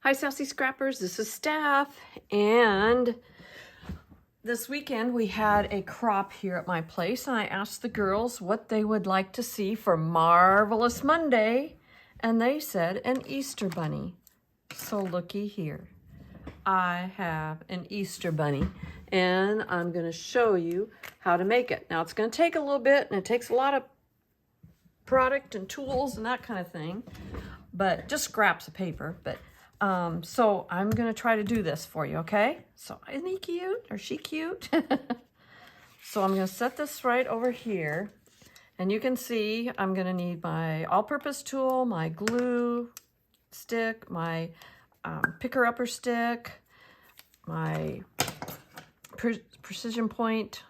Hi, Sassy Scrappers. This is Steph. And this weekend we had a crop here at my place, and I asked the girls what they would like to see for Marvelous Monday, and they said an Easter bunny. So looky here. I have an Easter bunny, and I'm going to show you how to make it. Now, it's going to take a little bit, and it takes a lot of product and tools and that kind of thing, but just scraps of paper. But so I'm gonna try to do this for you, okay? So isn't he cute? Or she cute? So I'm gonna set this right over here, and you can see I'm gonna need my all-purpose tool, my glue stick, my picker-upper stick, my precision point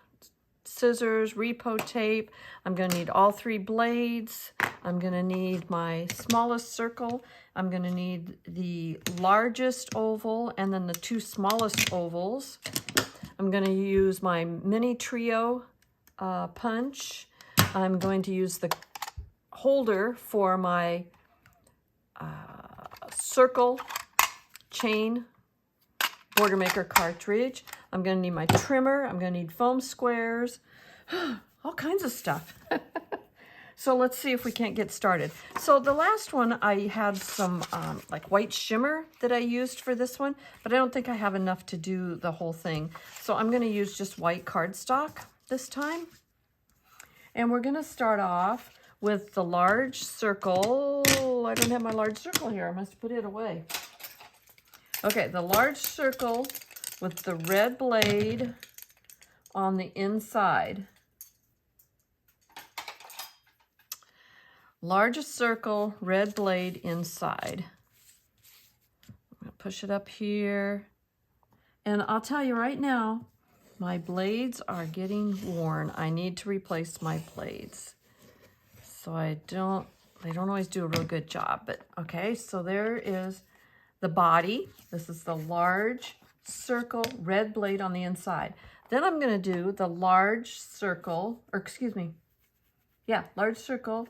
scissors, repo tape. I'm going to need all 3 blades. I'm going to need my smallest circle. I'm going to need the largest oval and then the 2 smallest ovals. I'm going to use my mini trio punch. I'm going to use the holder for my circle chain border maker cartridge. I'm going to need my trimmer. I'm going to need foam squares, all kinds of stuff. So let's see if we can't get started. So the last one, I had some like white shimmer that I used for this one, but I don't think I have enough to do the whole thing. So I'm going to use just white cardstock this time. And we're going to start off with the large circle. I don't have my large circle here. I must put it away. Okay, the large circle with the red blade on the inside. Largest circle, red blade inside. I'm going to push it up here. And I'll tell you right now, my blades are getting worn. I need to replace my blades. So they don't always do a real good job. But okay, so there is the body. This is the large circle, red blade on the inside. Then I'm going to do the large circle, or excuse me, yeah, large circle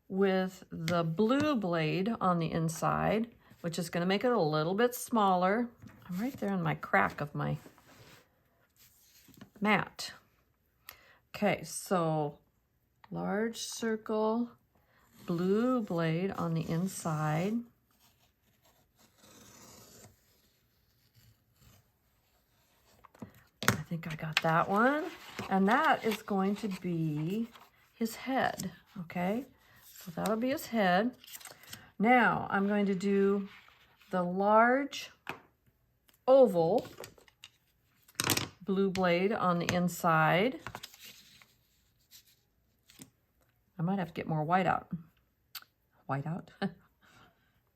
with the blue blade on the inside, which is going to make it a little bit smaller. I'm right there in my crack of my mat. Okay, so large circle, blue blade on the inside. I think I got that one. And that is going to be his head, okay? So that'll be his head. Now I'm going to do the large oval blue blade on the inside. I might have to get more white out. White out?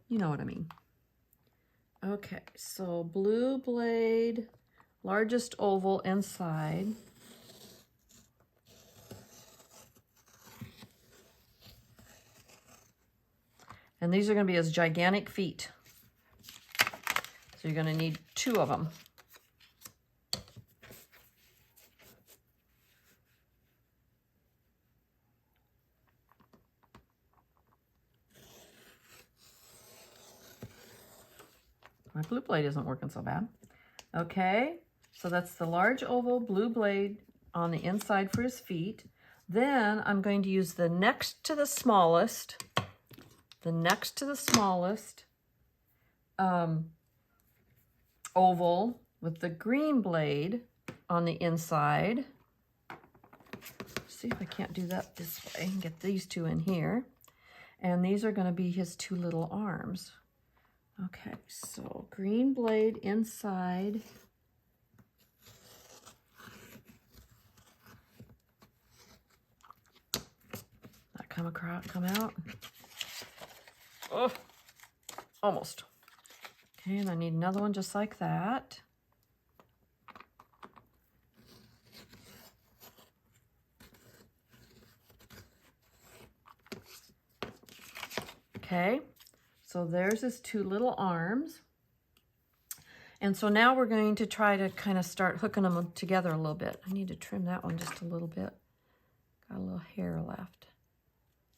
You know what I mean. Okay, so blue blade, largest oval inside. And these are going to be his gigantic feet. So you're going to need 2 of them. My blue blade isn't working so bad. Okay, so that's the large oval blue blade on the inside for his feet. Then I'm going to use the next to the smallest oval with the green blade on the inside. See if I can't do that this way and get these 2 in here. And these are going to be his 2 little arms. Okay, so green blade inside. That come out. Oh, almost. Okay, and I need another one just like that. Okay, so there's his 2 little arms. And so now we're going to try to kind of start hooking them together a little bit. I need to trim that one just a little bit. Got a little hair left.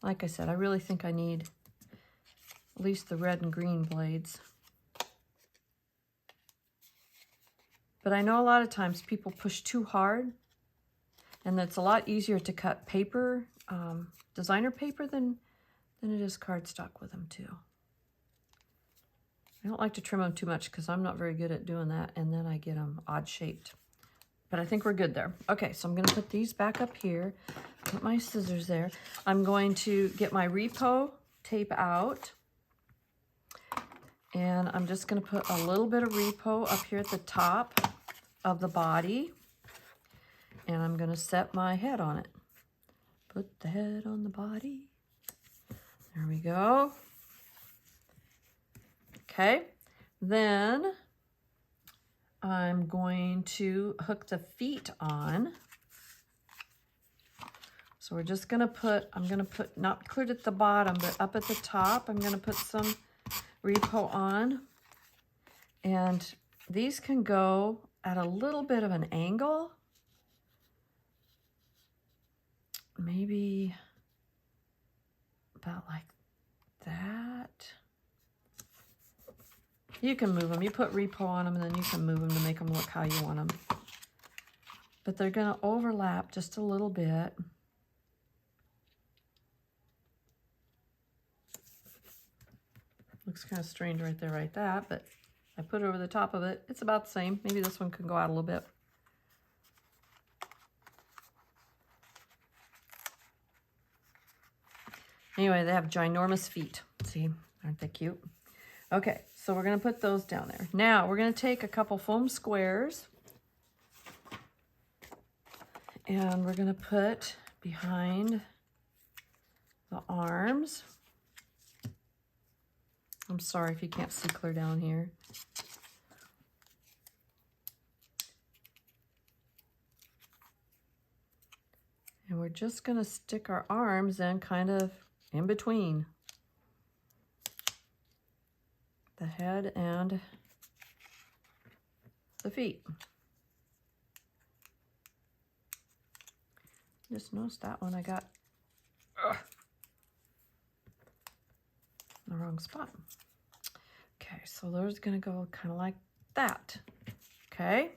Like I said, I really think I need at least the red and green blades. But I know a lot of times people push too hard, and it's a lot easier to cut paper, designer paper than it is cardstock with them too. I don't like to trim them too much because I'm not very good at doing that, and then I get them odd shaped. But I think we're good there. Okay, so I'm gonna put these back up here, put my scissors there. I'm going to get my repo tape out, and I'm just gonna put a little bit of repo up here at the top of the body, and I'm gonna set my head on it. Put the head on the body. There we go. Okay, then I'm going to hook the feet on. So we're just gonna put, I'm gonna put, not clear at the bottom, but up at the top, I'm gonna put some repo on. And these can go at a little bit of an angle. Maybe about like that. You can move them. You put repo on them, and then you can move them to make them look how you want them. But they're going to overlap just a little bit. Looks kind of strange right there, right that, but I put it over the top of it. It's about the same. Maybe this one can go out a little bit. Anyway, they have ginormous feet. See, aren't they cute? Okay, so we're going to put those down there. Now, we're going to take a couple foam squares, and we're going to put behind the arms. I'm sorry if you can't see clear down here. And we're just going to stick our arms in kind of in between the head and the feet. Just noticed that one I got in the wrong spot. Okay, so those are going to go kind of like that. Okay.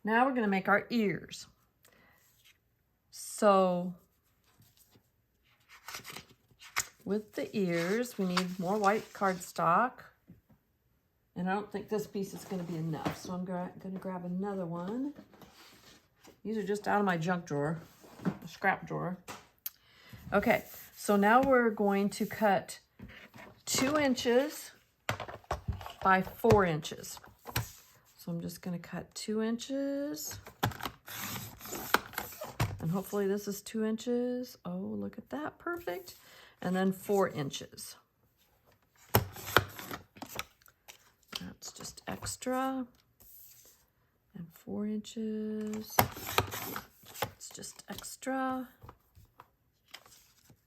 Now we're going to make our ears. So with the ears, we need more white cardstock. And I don't think this piece is going to be enough, so I'm going to grab another one. These are just out of my junk drawer, the scrap drawer. Okay, so now we're going to cut 2 inches by 4 inches. So I'm just going to cut 2 inches. And hopefully this is 2 inches. Oh, look at that, perfect. And then 4 inches. That's just extra. And 4 inches. It's just extra.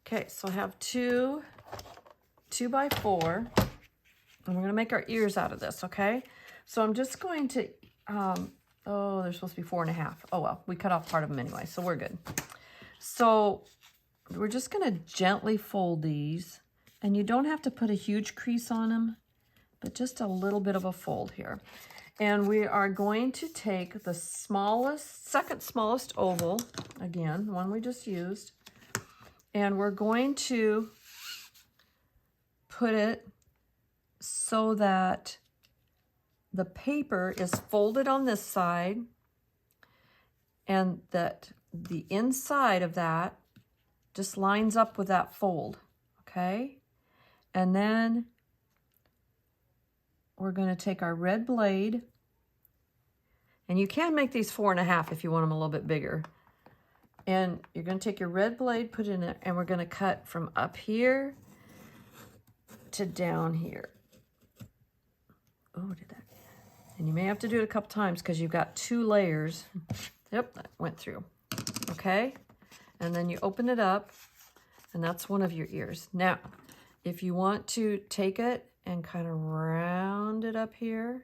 Okay, so I have 2 by 4. And we're gonna make our ears out of this, okay? So I'm just going to, oh, they're supposed to be 4.5. Oh well, we cut off part of them anyway, so we're good. So we're just gonna gently fold these, and you don't have to put a huge crease on them, but just a little bit of a fold here. And we are going to take the smallest, second smallest oval, again, the one we just used, and we're going to put it so that the paper is folded on this side, and that the inside of that just lines up with that fold, okay? And then we're going to take our red blade, and you can make these 4.5 if you want them a little bit bigger. And you're going to take your red blade, put it in it, and we're going to cut from up here to down here. Oh, did that? And you may have to do it a couple times because you've got 2 layers. Yep, that went through. Okay? And then you open it up, and that's one of your ears. Now, if you want to take it and kind of round it up here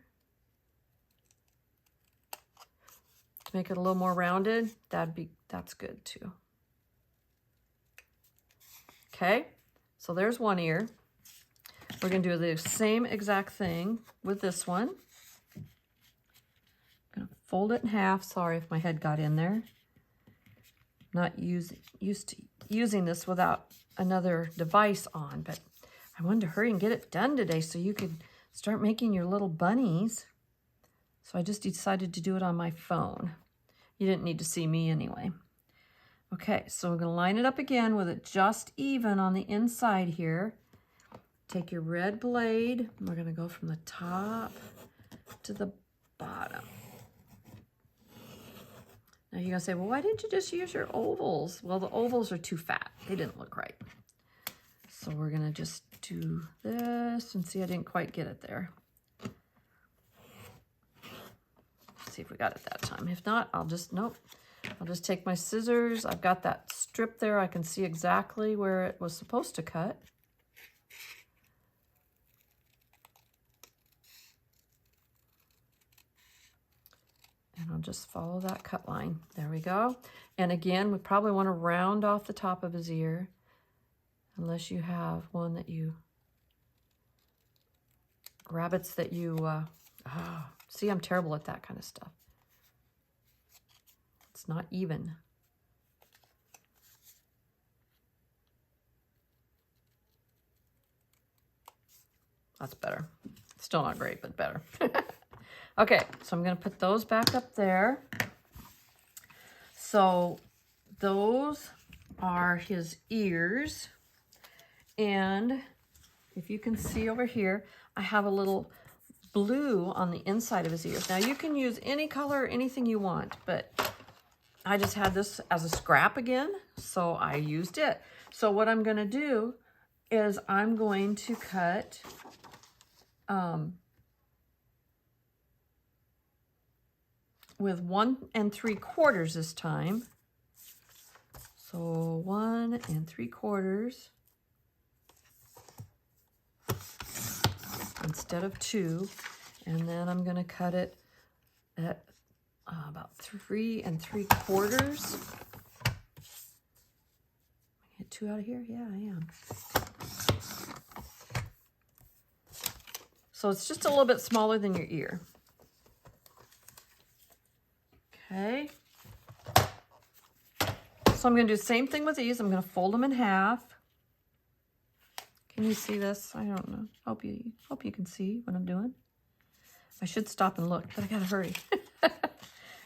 to make it a little more rounded, that's good too. Okay, so there's one ear. We're going to do the same exact thing with this one. I'm going to fold it in half. Sorry if my head got in there. Not used to using this without another device on, but I wanted to hurry and get it done today so you could start making your little bunnies. So I just decided to do it on my phone. You didn't need to see me anyway. Okay, so we're going to line it up again with it just even on the inside here. Take your red blade, and we're going to go from the top to the bottom. Now you're going to say, well, why didn't you just use your ovals? Well, the ovals are too fat. They didn't look right. So we're going to just do this and see, I didn't quite get it there. Let's see if we got it that time. If not, I'll just take my scissors. I've got that strip there. I can see exactly where it was supposed to cut. And I'll just follow that cut line. There we go. And again, we probably want to round off the top of his ear, unless you have one that you, rabbits that you, see, I'm terrible at that kind of stuff. It's not even. That's better. Still not great, but better. Okay, so I'm going to put those back up there. So those are his ears. And if you can see over here, I have a little blue on the inside of his ears. Now you can use any color or anything you want, but I just had this as a scrap again, so I used it. So what I'm going to do is I'm going to cut with 1 3/4 this time. So 1 3/4 instead of 2, and then I'm going to cut it at about 3 3/4. Get 2 out of here? Yeah, I am. So it's just a little bit smaller than your ear. Okay. So I'm going to do the same thing with these. I'm going to fold them in half. Can you see this? I don't know. Hope you can see what I'm doing. I should stop and look, but I gotta hurry.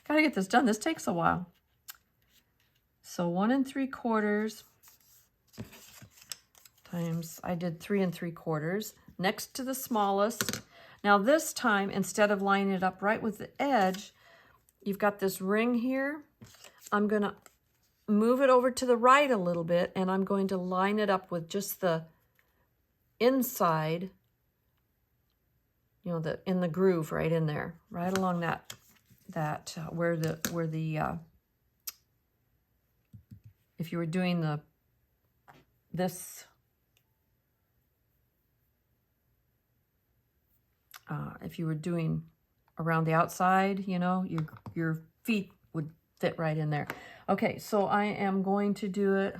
Gotta get this done. This takes a while. So 1 3/4 times, I did 3 3/4 next to the smallest. Now this time, instead of lining it up right with the edge, you've got this ring here. I'm gonna move it over to the right a little bit, and I'm going to line it up with just the inside, you know, in the groove right in there, right along that where the if you were doing this if you were doing around the outside, you know, your feet would fit right in there. Okay, so I am going to do it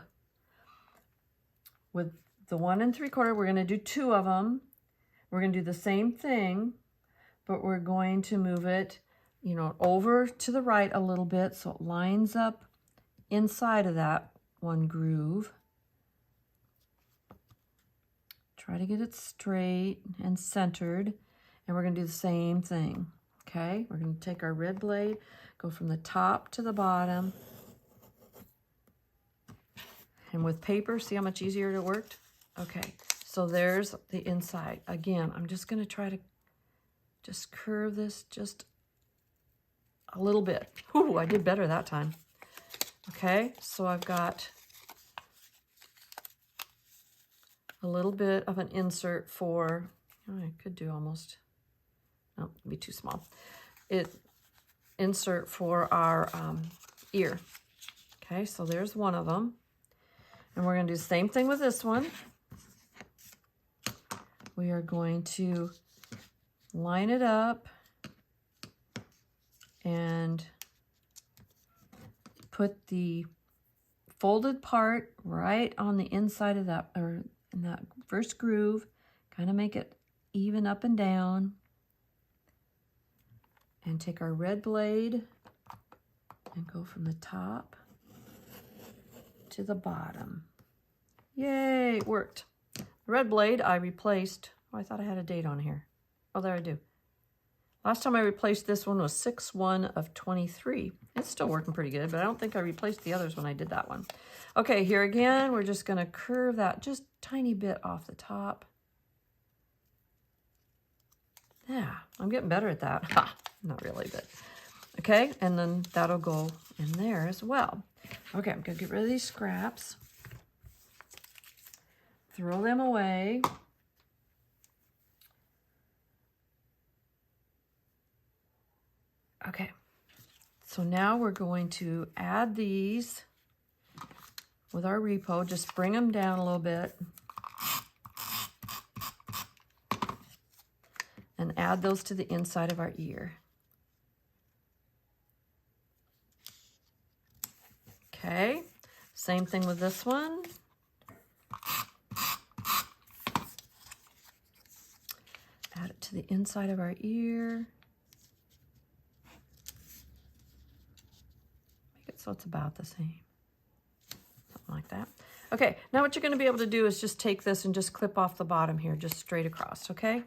with the 1 3/4. We're going to do 2 of them. We're going to do the same thing, but we're going to move it, you know, over to the right a little bit so it lines up inside of that one groove. Try to get it straight and centered, and we're going to do the same thing. Okay, we're going to take our red blade, go from the top to the bottom, and with paper, see how much easier it worked? Okay, so there's the inside. Again, I'm just going to try to just curve this just a little bit. Ooh, I did better that time. Okay, so I've got a little bit of an insert for, oh, I could do almost, no, it'd be too small. Insert for our ear. Okay, so there's one of them. And we're going to do the same thing with this one. We are going to line it up and put the folded part right on the inside of that, or in that first groove. Kind of make it even up and down. And take our red blade and go from the top to the bottom. Yay, it worked. The red blade I replaced. Oh, I thought I had a date on here. Oh, there I do. Last time I replaced this one was 6/1 of 23. It's still working pretty good, but I don't think I replaced the others when I did that one. Okay, here again, we're just gonna curve that just tiny bit off the top. Yeah, I'm getting better at that. Ha, not really, but okay, and then that'll go in there as well. Okay, I'm gonna get rid of these scraps. Throw them away. Okay, so now we're going to add these with our repo. Just bring them down a little bit. And add those to the inside of our ear. Okay, same thing with this one. Add it to the inside of our ear. Make it so it's about the same. Something like that. Okay, now what you're going to be able to do is just take this and just clip off the bottom here, just straight across, okay?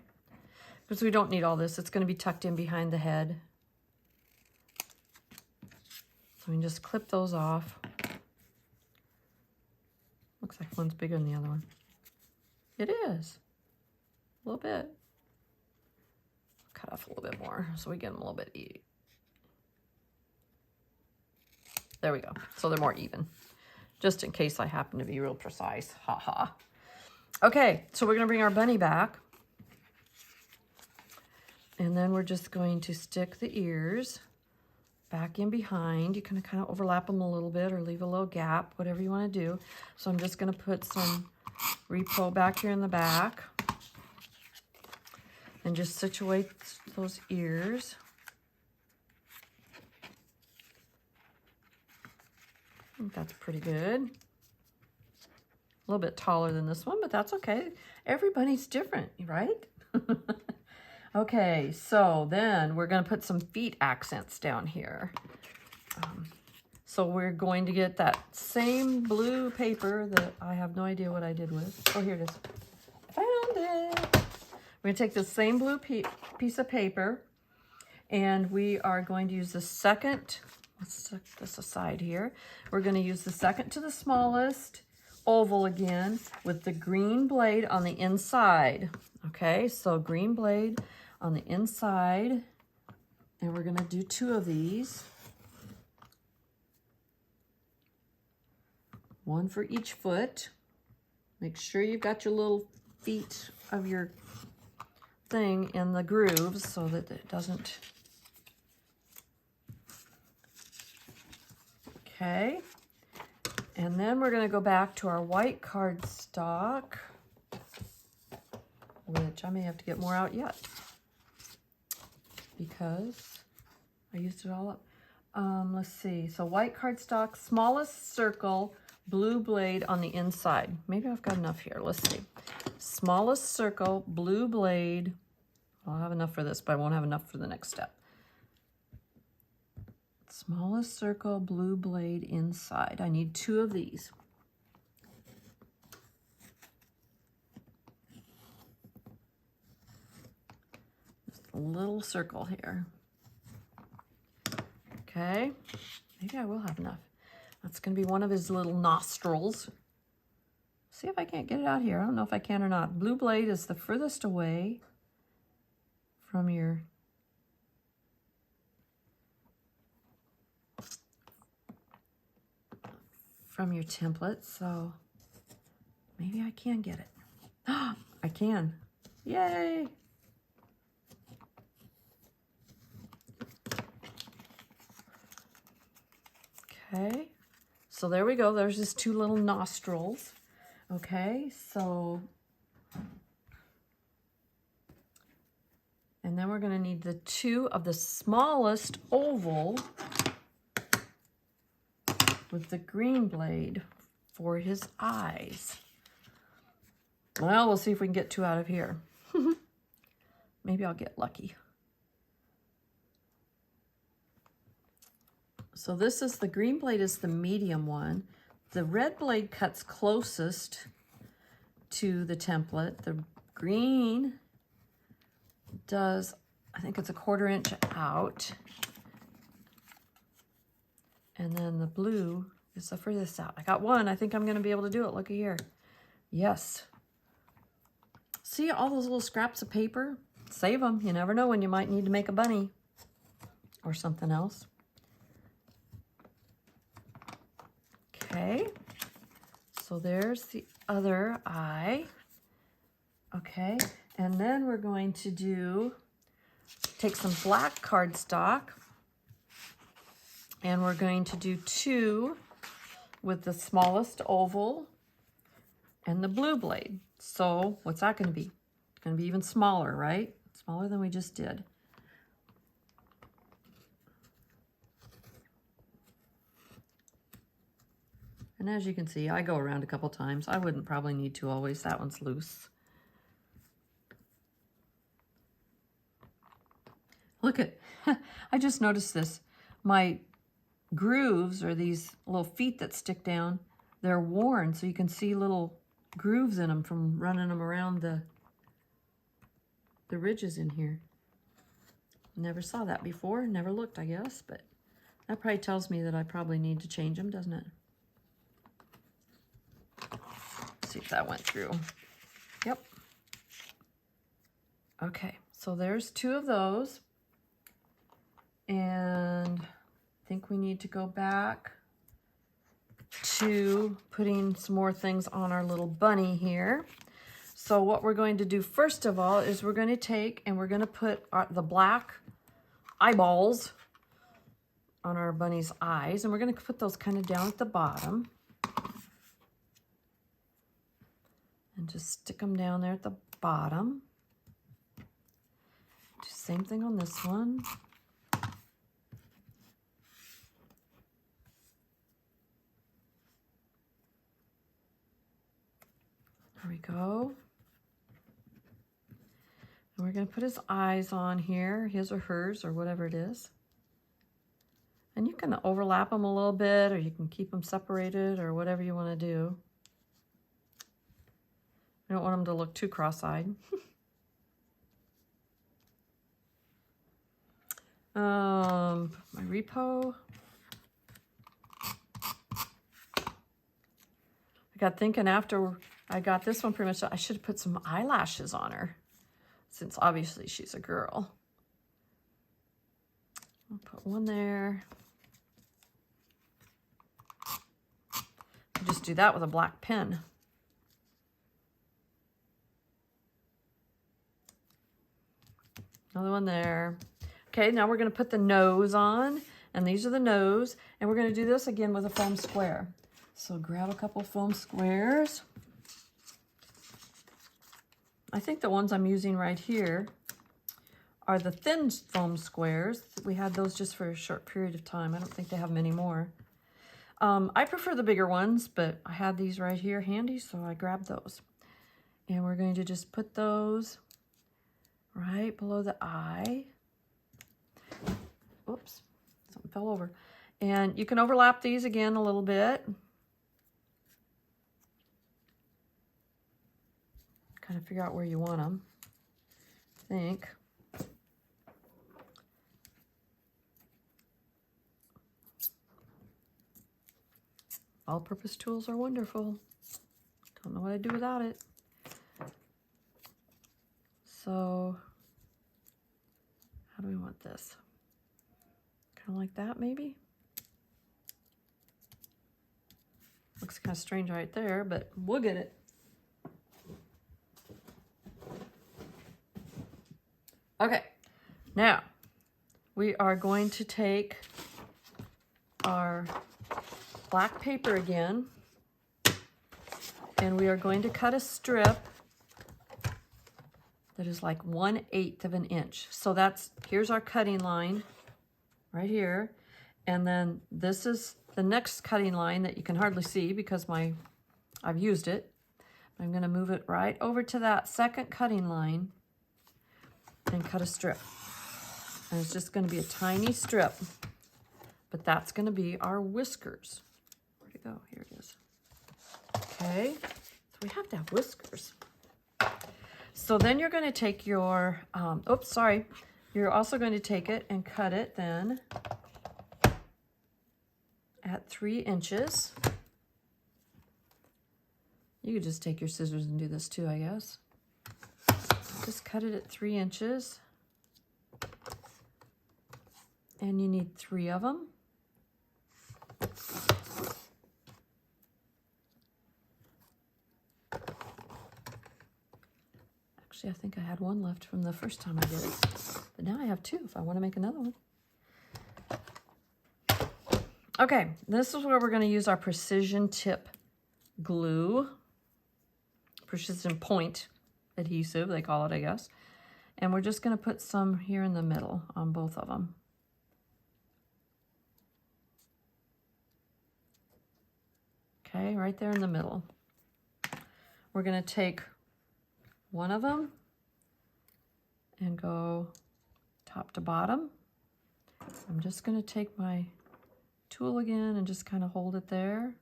Because we don't need all this. It's going to be tucked in behind the head. So we can just clip those off. Looks like one's bigger than the other one. It is. A little bit. Cut off a little bit more so we get them a little bit even. There we go. So they're more even. Just in case I happen to be real precise. Ha ha. Okay, so we're going to bring our bunny back. And then we're just going to stick the ears back in behind. You can kind of overlap them a little bit or leave a little gap, whatever you want to do. So I'm just going to put some repo back here in the back and just situate those ears. I think that's pretty good. A little bit taller than this one, but that's okay. Every bunny's different, right? Okay, so then we're going to put some feet accents down here. So we're going to get that same blue paper that I have no idea what I did with. Oh, here it is. Found it. We're going to take the same blue piece of paper, and we are going to use the second, let's set this aside here. We're going to use the second to the smallest oval again with the green blade on the inside. Okay, so green blade on the inside, and we're going to do 2 of these. One for each foot. Make sure you've got your little feet of your thing in the grooves so that it doesn't. Okay, and then we're going to go back to our white cardstock, which I may have to get more out yet because I used it all up. Let's see. So white cardstock, smallest circle, blue blade on the inside. Maybe I've got enough here. Let's see. Smallest circle, blue blade. I'll have enough for this, but I won't have enough for the next step. Smallest circle, blue blade inside. I need 2 of these. Just a little circle here. Okay, maybe I will have enough. That's going to be one of his little nostrils. See if I can't get it out here. I don't know if I can or not. Blue blade is the furthest away from your template, so maybe I can get it. I can. Yay! Okay, so there we go. There's just 2 little nostrils. Okay, so, and then we're going to need the 2 of the smallest oval with the green blade for his eyes. Well, we'll see if we can get 2 out of here. Maybe I'll get lucky. So this is, the green blade is the medium one. The red blade cuts closest to the template. The green does, I think it's a 1/4 inch out. And then the blue is the furthest out. I got one. I think I'm going to be able to do it. Looky here. Yes. See all those little scraps of paper? Save them. You never know when you might need to make a bunny or something else. Okay. So there's the other eye. Okay. And then we're going to take some black cardstock. And we're going to do 2 with the smallest oval and the blue blade. So what's that going to be? It's going to be even smaller, right? Smaller than we just did. And as you can see, I go around a couple times. I wouldn't probably need to always. That one's loose. Look at, I just noticed this. My grooves, or these little feet that stick down, they're worn, so you can see little grooves in them from running them around the ridges in here. Never saw that before, never looked, I guess, but that probably tells me that I probably need to change them, doesn't it? Let's see if that went through. Yep. Okay, so there's 2 of those. And I think we need to go back to putting some more things on our little bunny here. So what we're going to do first of all is we're going to take and we're going to put the black eyeballs on our bunny's eyes, and we're going to put those kind of down at the bottom. And just stick them down there at the bottom. Do the same thing on this one. There we go. And we're going to put his eyes on here, his or hers, or whatever it is. And you can overlap them a little bit, or you can keep them separated, or whatever you want to do. I don't want them to look too cross-eyed. My repo. I got thinking after I got this one pretty much, I should have put some eyelashes on her, since obviously she's a girl. I'll put one there. I'll just do that with a black pen. Another one there. Okay, now we're going to put the nose on, and these are the nose, and we're going to do this again with a foam square. So grab a couple foam squares. I think the ones I'm using right here are the thin foam squares. We had those just for a short period of time. I don't think they have many more. I prefer the bigger ones, but I had these right here handy, so I grabbed those. And we're going to just put those right below the eye. Oops, something fell over. And you can overlap these again a little bit. Kind of figure out where you want them, I think. All-purpose tools are wonderful. Don't know what I'd do without it. So, how do we want this? Kind of like that, maybe? Looks kind of strange right there, but we'll get it. Okay, now we are going to take our black paper again, and we are going to cut a strip that is like 1/8 of an inch. So that's, here's our cutting line right here, and then this is the next cutting line that you can hardly see because I've used it, I'm going to move it right over to that second cutting line and cut a strip. And it's just going to be a tiny strip, but that's going to be our whiskers. Where'd it go? Here it is. Okay, so we have to have whiskers. So then you're going to take your, oops, sorry. You're also going to take it and cut it then at 3 inches. You could just take your scissors and do this too, I guess. Just cut it at 3 inches. And you need 3 of them. Actually, I think I had 1 left from the first time I did it. But now I have 2 if I want to make another one. Okay, this is where we're going to use our precision tip glue. Precision point adhesive, they call it, I guess. And we're just going to put some here in the middle on both of them. Okay, right there in the middle. We're going to take one of them and go top to bottom. I'm just going to take my tool again and just kind of hold it there.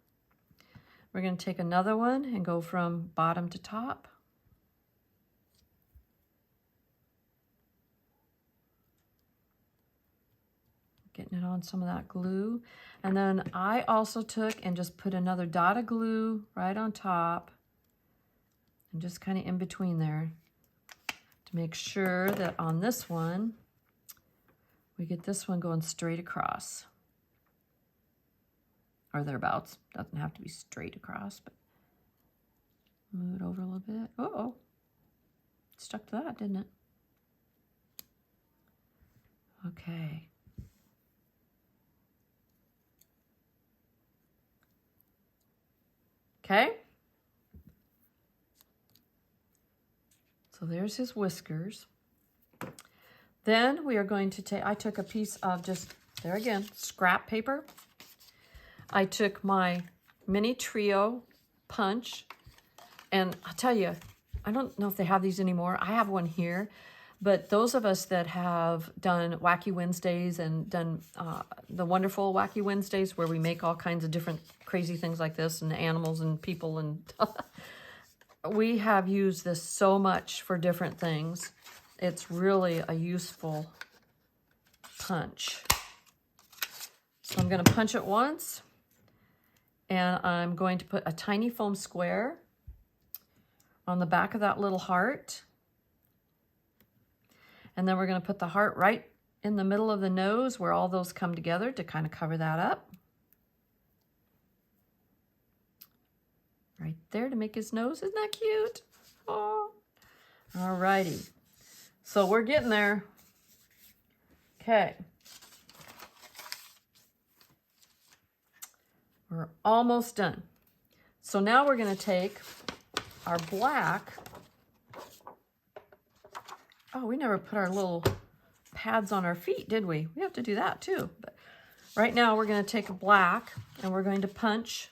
We're going to take another one and go from bottom to top. Getting it on some of that glue. And then I also took and just put another dot of glue right on top and just kind of in between there to make sure that on this one, we get this one going straight across. Or thereabouts. Doesn't have to be straight across, but move it over a little bit. Uh-oh. Stuck to that, didn't it? Okay. Okay. So there's his whiskers. Then we are going to take, I took a piece of just, there again, scrap paper. I took my mini trio punch, and I'll tell you, I don't know if they have these anymore. I have one here, but those of us that have done Wacky Wednesdays and done the wonderful Wacky Wednesdays where we make all kinds of different crazy things like this and animals and people and we have used this so much for different things. It's really a useful punch. So I'm going to punch it once. And I'm going to put a tiny foam square on the back of that little heart. And then we're going to put the heart right in the middle of the nose where all those come together to kind of cover that up. Right there to make his nose. Isn't that cute? Oh. All righty. So we're getting there. Okay. We're almost done. So now we're going to take our black. Oh, we never put our little pads on our feet, did we? We have to do that too. But right now we're going to take a black and we're going to punch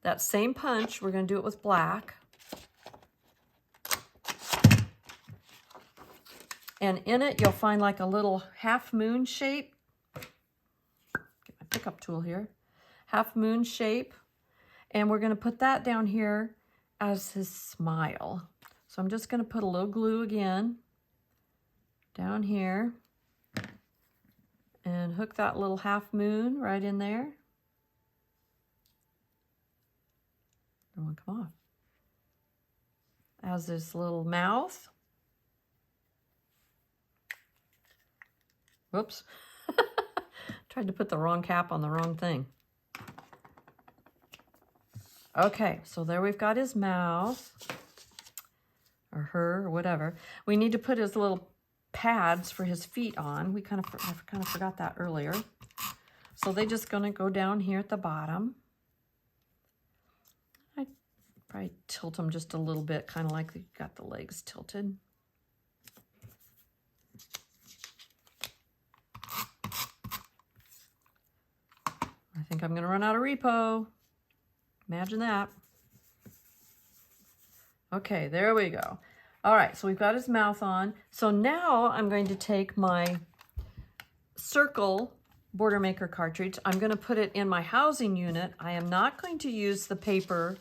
that same punch. We're going to do it with black. And in it, you'll find like a little half moon shape. Get my pickup tool here. Half moon shape, and we're going to put that down here as his smile. So I'm just going to put a little glue again down here and hook that little half moon right in there. Don't want to come off. As this little mouth. Whoops. Tried to put the wrong cap on the wrong thing. Okay, so there we've got his mouth, or her, or whatever. We need to put his little pads for his feet on. I kind of forgot that earlier. So they're just going to go down here at the bottom. I probably tilt them just a little bit, kind of like they got the legs tilted. I think I'm going to run out of repo. Imagine that. Okay, there we go. All right, so we've got his mouth on. So now I'm going to take my circle border maker cartridge. I'm going to put it in my housing unit. I am not going to use the paper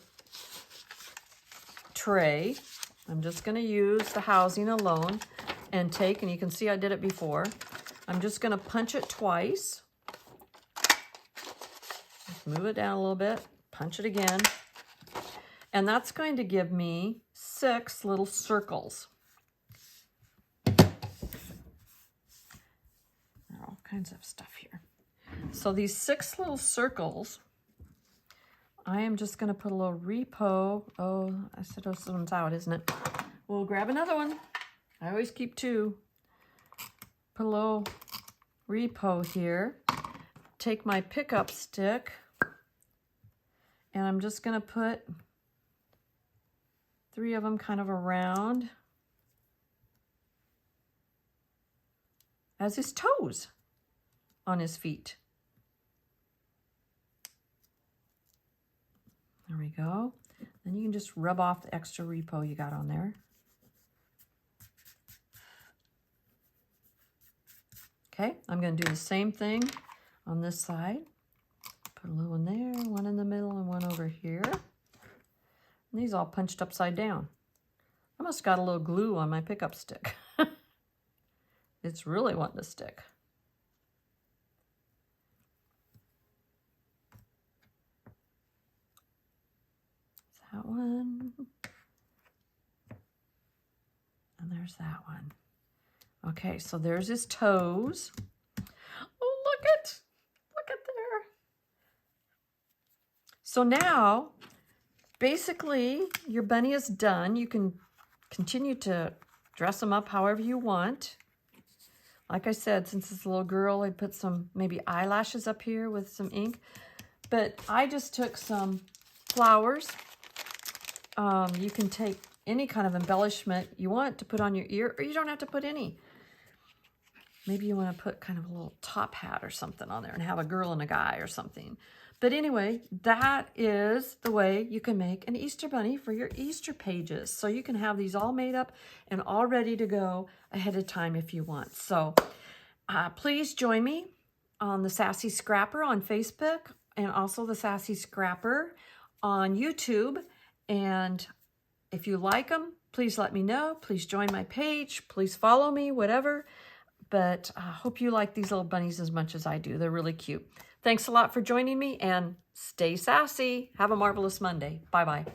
tray. I'm just going to use the housing alone and take, and you can see I did it before. I'm just going to punch it twice. Just move it down a little bit, punch it again. And that's going to give me 6 little circles. There are all kinds of stuff here. So these 6 little circles, I am just going to put a little repo. Oh, I said this one's out, isn't it? We'll grab another one. I always keep 2. Put a little repo here. Take my pickup stick, and I'm just going to put 3 of them kind of around as his toes on his feet. There we go. Then you can just rub off the extra repo you got on there. Okay, I'm going to do the same thing on this side. Put a little one there, one in the middle, and one over here. And these all punched upside down. I must got a little glue on my pickup stick. It's really wanting to stick. That one. And there's that one. Okay, so there's his toes. Oh, look at there. So now, basically, your bunny is done. You can continue to dress him up however you want. Like I said, since it's a little girl, I put some maybe eyelashes up here with some ink. But I just took some flowers. You can take any kind of embellishment you want to put on your ear, or you don't have to put any. Maybe you want to put kind of a little top hat or something on there and have a girl and a guy or something. But anyway, that is the way you can make an Easter bunny for your Easter pages. So you can have these all made up and all ready to go ahead of time if you want. So please join me on the Sassy Scrapper on Facebook and also the Sassy Scrapper on YouTube. And if you like them, please let me know. Please join my page. Please follow me, whatever. But I hope you like these little bunnies as much as I do. They're really cute. Thanks a lot for joining me, and stay sassy. Have a marvelous Monday. Bye-bye.